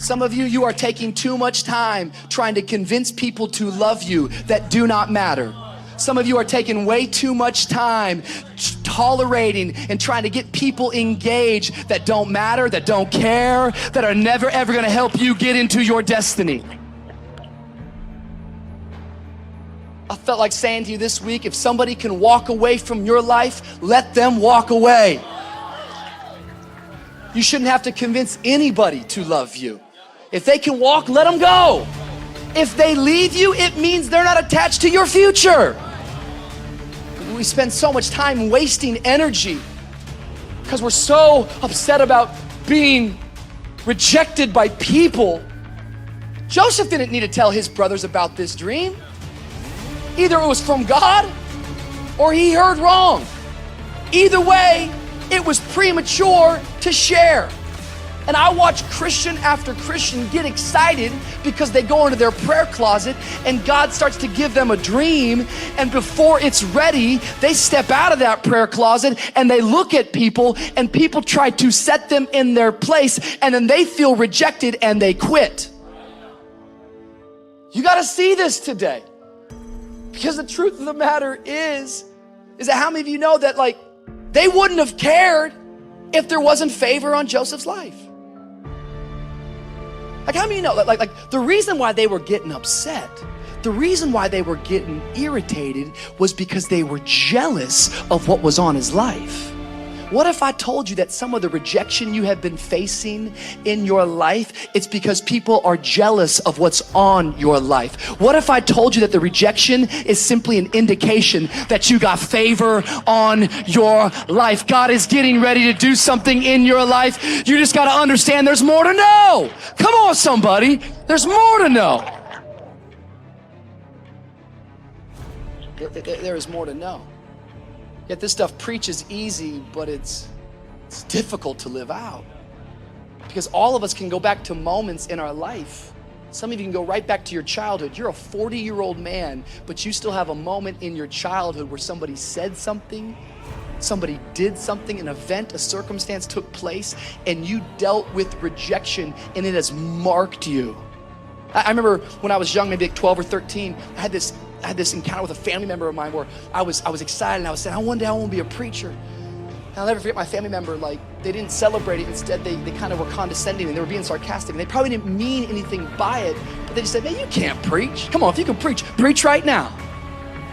Some of you, you are taking too much time trying to convince people to love you that do not matter. Some of you are taking way too much time tolerating and trying to get people engaged that don't matter, that don't care, that are never ever gonna help you get into your destiny. I felt like saying to you this week, if somebody can walk away from your life, let them walk away. You shouldn't have to convince anybody to love you. If they can walk, let them go. If they leave you, it means they're not attached to your future. We spend so much time wasting energy because we're so upset about being rejected by people. Joseph didn't need to tell his brothers about this dream. Either it was from God or he heard wrong. Either way, it was premature to share. And I watch Christian after Christian get excited because they go into their prayer closet and God starts to give them a dream, and before it's ready, they step out of that prayer closet and they look at people, and people try to set them in their place, and then they feel rejected and they quit. You gotta see this today, because the truth of the matter is that how many of you know that like they wouldn't have cared if there wasn't favor on Joseph's life? Like, how many of you know, like the reason why they were getting upset, the reason why they were getting irritated was because they were jealous of what was on his life. What if I told you that some of the rejection you have been facing in your life, it's because people are jealous of what's on your life? What if I told you that the rejection is simply an indication that you got favor on your life? God is getting ready to do something in your life. You just got to understand there's more to know. Come on, somebody. There's more to know. There is more to know. Yet this stuff preaches easy, but it's difficult to live out. Because all of us can go back to moments in our life. Some of you can go right back to your childhood. You're a 40-year-old man, but you still have a moment in your childhood where somebody said something, somebody did something, an event, a circumstance took place, and you dealt with rejection, and it has marked you. I remember when I was young, maybe like 12 or 13, I had this encounter with a family member of mine where I was excited, and I was saying, one day I want to be a preacher. And I'll never forget my family member, like, they didn't celebrate it. Instead, they kind of were condescending, and they were being sarcastic, and they probably didn't mean anything by it, but they just said, man, you can't preach. Come on, if you can preach right now.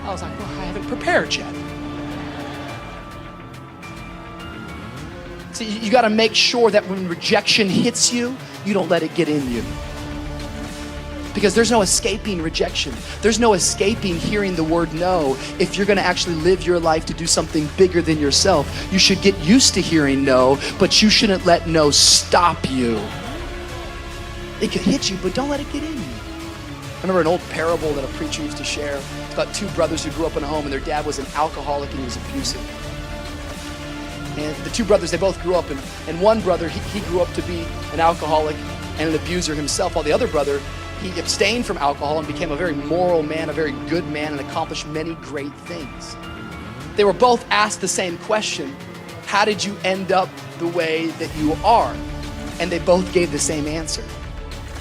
I was like, well, I haven't prepared yet. See, you got to make sure that when rejection hits you, you don't let it get in you. Because there's no escaping rejection. There's no escaping hearing the word no. If you're gonna actually live your life to do something bigger than yourself, you should get used to hearing no, but you shouldn't let no stop you. It can hit you, but don't let it get in you. I remember an old parable that a preacher used to share. It's about two brothers who grew up in a home, and their dad was an alcoholic and he was abusive. And the two brothers, they both grew up, and one brother, he grew up to be an alcoholic and an abuser himself, while the other brother, he abstained from alcohol and became a very moral man, a very good man, and accomplished many great things. They were both asked the same question: how did you end up the way that you are? And they both gave the same answer: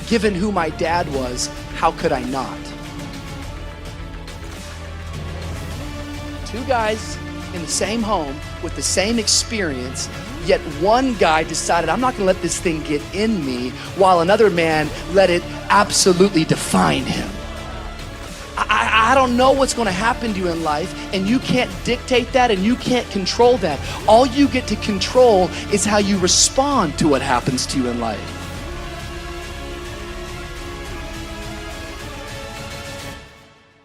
given who my dad was, how could I not? Two guys in the same home with the same experience, yet one guy decided, I'm not gonna let this thing get in me, while another man let it absolutely define him. I don't know what's gonna happen to you in life, and you can't dictate that, and you can't control that. All you get to control is how you respond to what happens to you in life.